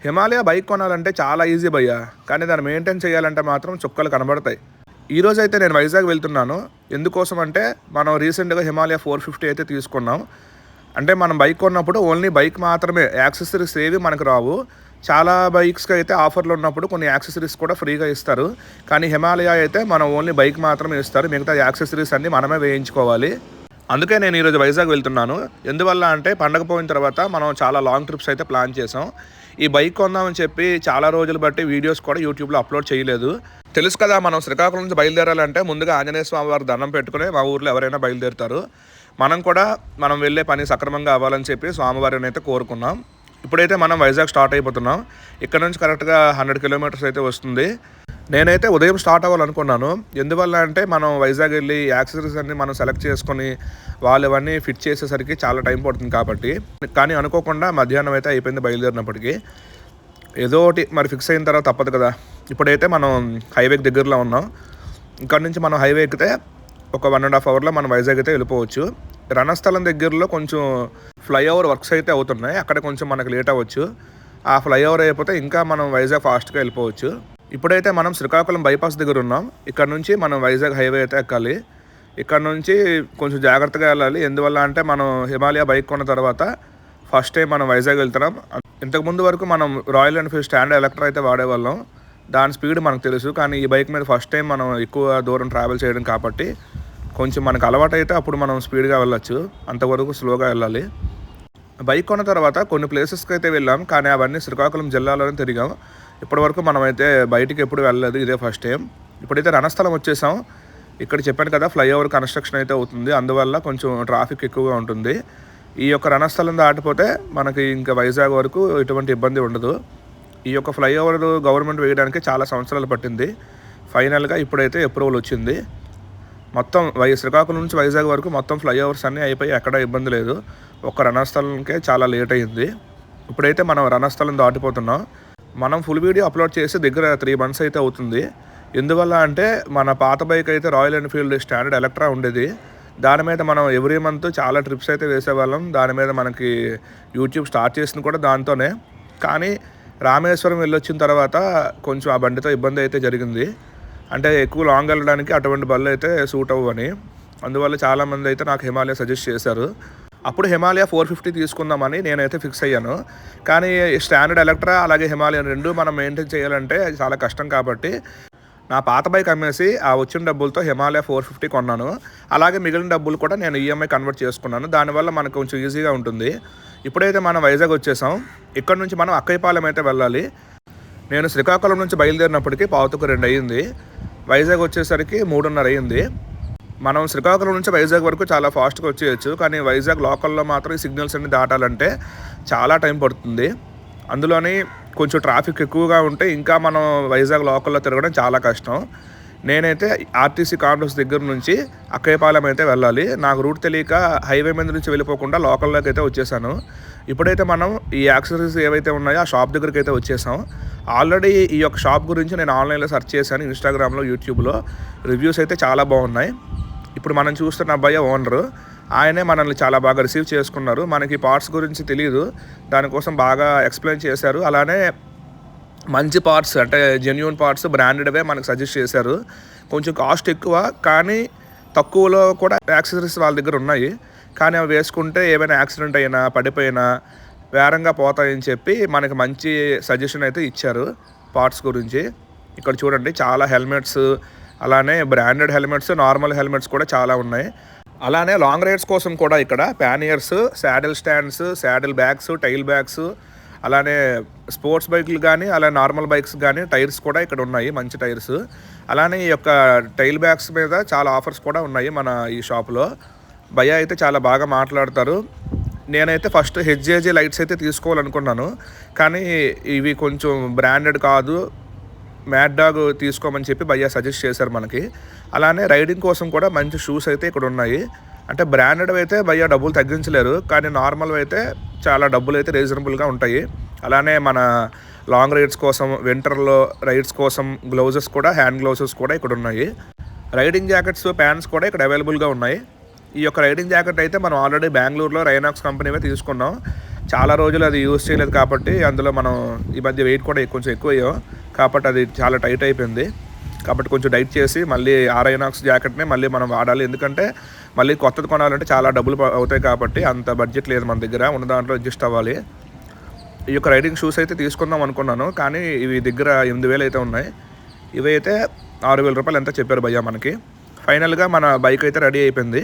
Himalaya bike కొనాలంటే చాలా easy భయ్యా, కానీ దాన్ని మెయింటైన్ చేయాలంటే మాత్రం చుక్కలు కనబడతాయి. ఈరోజు అయితే నేను వైజాగ్ వెళ్తున్నాను. ఎందుకోసం అంటే మనం రీసెంట్గా హిమాలయ 450 అయితే తీసుకున్నాం. అంటే మనం బైక్ కొన్నప్పుడు ఓన్లీ బైక్ మాత్రమే, యాక్సెసరీస్ ఏవి మనకు రావు. చాలా బైక్స్కి అయితే ఆఫర్లు ఉన్నప్పుడు కొన్ని యాక్సెసరీస్ కూడా ఫ్రీగా ఇస్తారు. కానీ హిమాలయ అయితే మనం ఓన్లీ బైక్ మాత్రమే ఇస్తారు, మిగతా యాక్సెసరీస్ అన్నీ మనమే వేయించుకోవాలి. అందుకే నేను ఈరోజు వైజాగ్ వెళ్తున్నాను. ఎందువల్ల అంటే పండగ పోయిన తర్వాత మనం చాలా లాంగ్ ట్రిప్స్ అయితే ప్లాన్ చేసాం. ఈ బైక్ కొందామని చెప్పి చాలా రోజులు బట్టి వీడియోస్ కూడా యూట్యూబ్లో అప్లోడ్ చేయలేదు. తెలుసు కదా, మనం శ్రీకాకుళం నుంచి బయలుదేరాలంటే ముందుగా ఆంజనేయ స్వామి వారి దండం పెట్టుకుని మా ఊర్లో ఎవరైనా బయలుదేరుతారు. మనం వెళ్ళే పని సక్రమంగా అవ్వాలని చెప్పి స్వామివారిని అయితే కోరుకున్నాం. ఇప్పుడైతే మనం వైజాగ్ స్టార్ట్ అయిపోతున్నాం. ఇక్కడ నుంచి కరెక్ట్గా 100 కిలోమీటర్స్ అయితే వస్తుంది. నేనైతే ఉదయం స్టార్ట్ అవ్వాలనుకున్నాను. ఎందువల్ల అంటే మనం వైజాగ్ వెళ్ళి యాక్సెసరీస్ అన్నీ మనం సెలెక్ట్ చేసుకొని వాళ్ళు ఇవన్నీ ఫిట్ చేసేసరికి చాలా టైం పడుతుంది కాబట్టి. కానీ అనుకోకుండా మధ్యాహ్నం అయితే అయిపోయింది బయలుదేరినప్పటికీ. ఏదో ఒకటి మరి ఫిక్స్ అయిన తర్వాత తప్పదు కదా. ఇప్పుడైతే మనం హైవేకి దగ్గరలో ఉన్నాం. ఇక్కడ నుంచి మనం హైవే ఎక్కితే ఒక 1.5 అవర్లో మనం వైజాగ్ అయితే వెళ్ళిపోవచ్చు. రణస్థలం దగ్గరలో కొంచెం ఫ్లైఓవర్ వర్క్స్ అయితే అవుతున్నాయి, అక్కడ కొంచెం మనకు లేట్ అవ్వచ్చు. ఆ ఫ్లైఓవర్ అయిపోతే ఇంకా మనం వైజాగ్ ఫాస్ట్గా వెళ్ళిపోవచ్చు. ఇప్పుడైతే మనం శ్రీకాకుళం బైపాస్ దగ్గర ఉన్నాం. ఇక్కడ నుంచి మనం వైజాగ్ హైవే అయితే ఎక్కాలి. ఇక్కడ నుంచి కొంచెం జాగ్రత్తగా వెళ్ళాలి. ఎందువల్ల అంటే మనం హిమాలయ బైక్ కొన్న తర్వాత ఫస్ట్ టైం మనం వైజాగ్ వెళ్తున్నాం. ఇంతకుముందు వరకు మనం రాయల్ ఎన్ఫీల్డ్ స్టాండర్డ్ ఎలక్ట్రా అయితే వాడేవాళ్ళం. దాని స్పీడ్ మనకు తెలుసు. కానీ ఈ బైక్ మీద ఫస్ట్ టైం మనం ఎక్కువ దూరం ట్రావెల్ చేయడం కాబట్టి కొంచెం మనకు అలవాటు అయితే అప్పుడు మనం స్పీడ్గా వెళ్ళొచ్చు, అంతవరకు స్లోగా వెళ్ళాలి. బైక్ కొన్న తర్వాత కొన్ని ప్లేసెస్కి అయితే వెళ్ళాం, కానీ అవన్నీ శ్రీకాకుళం జిల్లాలోనే తిరిగాం. ఇప్పటివరకు మనమైతే బయటికి ఎప్పుడు వెళ్ళలేదు, ఇదే ఫస్ట్ టైం. ఇప్పుడైతే రణస్థలం వచ్చేసాం. ఇక్కడ చెప్పాను కదా, ఫ్లైఓవర్ కన్స్ట్రక్షన్ అయితే అవుతుంది, అందువల్ల కొంచెం ట్రాఫిక్ ఎక్కువగా ఉంటుంది. ఈ యొక్క రణస్థలం దాటిపోతే మనకి ఇంకా వైజాగ్ వరకు ఎటువంటి ఇబ్బంది ఉండదు. ఈ యొక్క ఫ్లైఓవర్ గవర్నమెంట్ వేయడానికి చాలా సంవత్సరాలు పట్టింది. ఫైనల్గా ఇప్పుడైతే అప్రూవల్ వచ్చింది. మొత్తం శ్రీకాకుళం నుంచి వైజాగ్ వరకు మొత్తం ఫ్లైఓవర్స్ అన్నీ అయిపోయి ఎక్కడ ఇబ్బంది లేదు. ఒక్క రణస్థలంకే చాలా లేట్ అయ్యింది. ఇప్పుడైతే మనం రణస్థలం దాటిపోతున్నాం. మనం ఫుల్ వీడియో అప్లోడ్ చేసి దగ్గర 3 months అయితే అవుతుంది. ఎందువల్ల అంటే మన పాత బైక్ అయితే రాయల్ ఎన్ఫీల్డ్ స్టాండర్డ్ ఎలక్ట్రా ఉండేది. దాని మీద మనం ఎవ్రీ మంత్ చాలా ట్రిప్స్ అయితే వేసేవాళ్ళం. దాని మీద మనకి యూట్యూబ్ స్టార్ట్ చేసింది కూడా దాంతోనే. కానీ రామేశ్వరం వెళ్ళొచ్చిన తర్వాత కొంచెం ఆ బండితో ఇబ్బంది అయితే జరిగింది. అంటే ఎక్కువ లాంగ్ వెళ్ళడానికి అటువంటి బళ్ళు అయితే సూట్ అవ్వని. అందువల్ల చాలామంది అయితే నాకు హిమాలయ సజెస్ట్ చేశారు. అప్పుడు హిమాలయ 450 తీసుకుందామని నేనైతే ఫిక్స్ అయ్యాను. కానీ స్టాండర్డ్ ఎలక్ట్రా అలాగే హిమాలయ రెండు మనం మెయింటైన్ చేయాలంటే చాలా కష్టం కాబట్టి నా పాత బైక్ అమ్మేసి ఆ వచ్చిన డబ్బులతో హిమాలయ 450 కొన్నాను. అలాగే మిగిలిన డబ్బులు కూడా నేను ఈఎంఐ కన్వర్ట్ చేసుకున్నాను. దానివల్ల మనకు కొంచెం ఈజీగా ఉంటుంది. ఇప్పుడైతే మనం వైజాగ్ వచ్చేసాం. ఇక్కడ నుంచి మనం అక్కయ్యపాలెం అయితే వెళ్ళాలి. నేను శ్రీకాకుళం నుంచి బయలుదేరినప్పటికీ 1:45 అయ్యింది. వైజాగ్ వచ్చేసరికి 3:30 అయ్యింది. మనం శ్రీకాకుళం నుంచి వైజాగ్ వరకు చాలా ఫాస్ట్గా వచ్చేయచ్చు. కానీ వైజాగ్ లోకల్లో మాత్రం ఈ సిగ్నల్స్ అన్ని దాటాలంటే చాలా టైం పడుతుంది. అందులోని కొంచెం ట్రాఫిక్ ఎక్కువగా ఉంటే ఇంకా మనం వైజాగ్ లోకల్లో తిరగడం చాలా కష్టం. నేనైతే ఆర్టీసీ కాంప్లెక్స్ దగ్గర నుంచి అక్కయ్యపాలెం అయితే వెళ్ళాలి. నాకు రూట్ తెలియక హైవే మీద నుంచి వెళ్ళిపోకుండా లోకల్లోకి అయితే వచ్చేసాను. ఇప్పుడైతే మనం ఈ యాక్సెసరీస్ ఏవైతే ఉన్నాయో ఆ షాప్ దగ్గరికి అయితే వచ్చేసాం. ఆల్రెడీ ఈ యొక్క షాప్ గురించి నేను ఆన్లైన్లో సెర్చ్ చేశాను, ఇన్స్టాగ్రామ్లో, యూట్యూబ్లో. రివ్యూస్ అయితే చాలా బాగున్నాయి. ఇప్పుడు మనం చూస్తున్న అబ్బాయి ఓనరు, ఆయనే మనల్ని చాలా బాగా రిసీవ్ చేసుకున్నారు. మనకి పార్ట్స్ గురించి తెలియదు, దానికోసం బాగా ఎక్స్ప్లెయిన్ చేశారు. అలానే మంచి పార్ట్స్ అంటే జెన్యూన్ పార్ట్స్ బ్రాండెడ్వే మనకు సజెస్ట్ చేశారు. కొంచెం కాస్ట్ ఎక్కువ, కానీ తక్కువలో కూడా యాక్సెసరీస్ వాళ్ళ దగ్గర ఉన్నాయి. కానీ అవి వేసుకుంటే ఏమైనా యాక్సిడెంట్ అయినా పడిపోయినా వేరంగా పోతాయని చెప్పి మనకి మంచి సజెషన్ అయితే ఇచ్చారు పార్ట్స్ గురించి. ఇక్కడ చూడండి, చాలా హెల్మెట్స్, అలానే బ్రాండెడ్ హెల్మెట్స్, నార్మల్ హెల్మెట్స్ కూడా చాలా ఉన్నాయి. అలానే లాంగ్ రైడ్స్ కోసం కూడా ఇక్కడ panniers, saddle stands, saddle bags, tail bags, అలానే స్పోర్ట్స్ బైక్లు కానీ అలా నార్మల్ బైక్స్ కానీ టైర్స్ కూడా ఇక్కడ ఉన్నాయి, మంచి టైర్స్. అలానే ఈ యొక్క టైల్ బ్యాగ్స్ మీద చాలా ఆఫర్స్ కూడా ఉన్నాయి మన ఈ షాప్లో. భయ్య అయితే చాలా బాగా మాట్లాడతారు. నేనైతే ఫస్ట్ హెచ్జేజే లైట్స్ అయితే తీసుకోవాలనుకున్నాను, కానీ ఇవి కొంచెం బ్రాండెడ్ కాదు, మ్యాడ్ డాగ్ తీసుకోమని చెప్పి భయ్య సజెస్ట్ చేశారు మనకి. అలానే రైడింగ్ కోసం కూడా మంచి షూస్ అయితే ఇక్కడ ఉన్నాయి. అంటే బ్రాండెడ్ అయితే భయ్య డబ్బులు తగ్గించలేరు, కానీ నార్మల్ అయితే చాలా డబ్బులు అయితే రీజనబుల్గా ఉంటాయి. అలానే మన లాంగ్ రైడ్స్ కోసం, వింటర్లో రైడ్స్ కోసం గ్లౌజెస్ కూడా, హ్యాండ్ గ్లౌజెస్ కూడా ఇక్కడ ఉన్నాయి. రైడింగ్ జాకెట్స్, ప్యాంట్స్ కూడా ఇక్కడ అవైలబుల్గా ఉన్నాయి. ఈ యొక్క రైడింగ్ జాకెట్ అయితే మనం ఆల్రెడీ బెంగళూరులో రైనాక్స్ కంపెనీవే తీసుకున్నాం. చాలా రోజులు అది యూజ్ చేయలేదు కాబట్టి అందులో మనం ఈ మధ్య వెయిట్ కూడా కొంచెం ఎక్కువ అయ్యాం కాబట్టి అది చాలా టైట్ అయిపోయింది. కాబట్టి కొంచెం డైట్ చేసి మళ్ళీ ఐనాక్స్ జాకెట్ని మళ్ళీ మనం వాడాలి. ఎందుకంటే మళ్ళీ కొత్తది కొనాలంటే చాలా డబ్బులు అవుతాయి కాబట్టి అంత బడ్జెట్ లేదు మన దగ్గర, ఉన్న దాంట్లో అడ్జస్ట్ అవ్వాలి. ఈ యొక్క రైడింగ్ షూస్ అయితే తీసుకుందాం అనుకున్నాను కానీ ఇవి దగ్గర 8,000 అయితే ఉన్నాయి. ఇవి అయితే 6,000 రూపాయలు ఎంత చెప్పారు భయ్యా మనకి. ఫైనల్గా మన బైక్ అయితే రెడీ అయిపోయింది.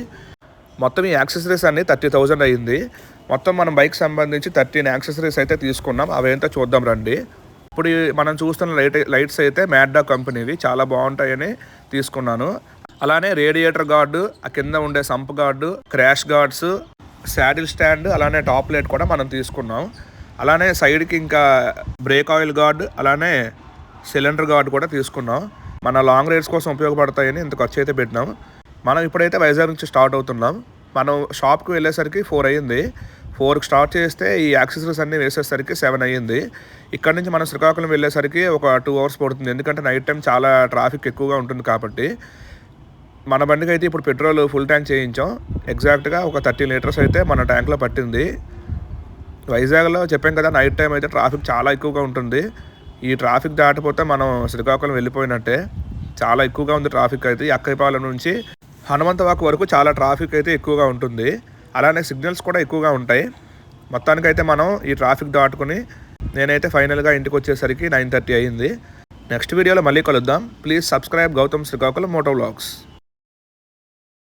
మొత్తం ఈ యాక్సెసరీస్ అన్నీ 30,000 అయ్యింది. మొత్తం మనం బైక్ సంబంధించి 13 యాక్సెసరీస్ అయితే తీసుకున్నాం. అవేంటో చూద్దాం రండి. ఇప్పుడు మనం చూస్తున్న లైట్స్ అయితే మ్యాడ్డా కంపెనీవి, చాలా బాగుంటాయని తీసుకున్నాను. అలానే రేడియేటర్ గార్డు, ఆ కింద ఉండే sump guard, crash guards, saddle stand, అలానే టాప్ లైట్ కూడా మనం తీసుకున్నాం. అలానే సైడ్కి ఇంకా బ్రేక్ ఆయిల్ గార్డ్, అలానే సిలిండర్ గార్డ్ కూడా తీసుకున్నాం. మన లాంగ్ రైడ్స్ కోసం ఉపయోగపడతాయని ఇంత ఖర్చు అయితే పెట్టినాం. మనం ఇప్పుడైతే వైజాగ్ నుంచి స్టార్ట్ అవుతున్నాం. మనం షాప్కి వెళ్ళేసరికి 4 అయ్యింది. 4కి స్టార్ట్ చేస్తే ఈ యాక్సెసరీస్ అన్నీ వేసేసరికి 7 అయ్యింది. ఇక్కడ నుంచి మనం శ్రీకాకుళం వెళ్ళేసరికి ఒక 2 అవర్స్ పడుతుంది. ఎందుకంటే నైట్ టైం చాలా ట్రాఫిక్ ఎక్కువగా ఉంటుంది కాబట్టి. మన బండికి అయితే ఇప్పుడు పెట్రోల్ ఫుల్ ట్యాంక్ చేయించాం. ఎగ్జాక్ట్గా ఒక 30 లీటర్స్ అయితే మన ట్యాంక్లో పట్టింది. వైజాగ్లో చెప్పాం కదా, నైట్ టైం అయితే ట్రాఫిక్ చాలా ఎక్కువగా ఉంటుంది. ఈ ట్రాఫిక్ దాటిపోతే మనం శ్రీకాకుళం వెళ్ళిపోయినట్టే. చాలా ఎక్కువగా ఉంది ట్రాఫిక్ అయితే. అక్కైపాలెం నుంచి హనుమంతవాకు వరకు చాలా ట్రాఫిక్ అయితే ఎక్కువగా ఉంటుంది. అలానే సిగ్నల్స్ కూడా ఎక్కువగా ఉంటాయి. మొత్తానికైతే మనం ఈ ట్రాఫిక్ దాటుకుని నేనైతే ఫైనల్గా ఇంటికి వచ్చేసరికి 9:30 అయ్యింది. నెక్స్ట్ వీడియోలో మళ్ళీ కలుద్దాం. Please subscribe Gautam Srikakulam moto vlogs.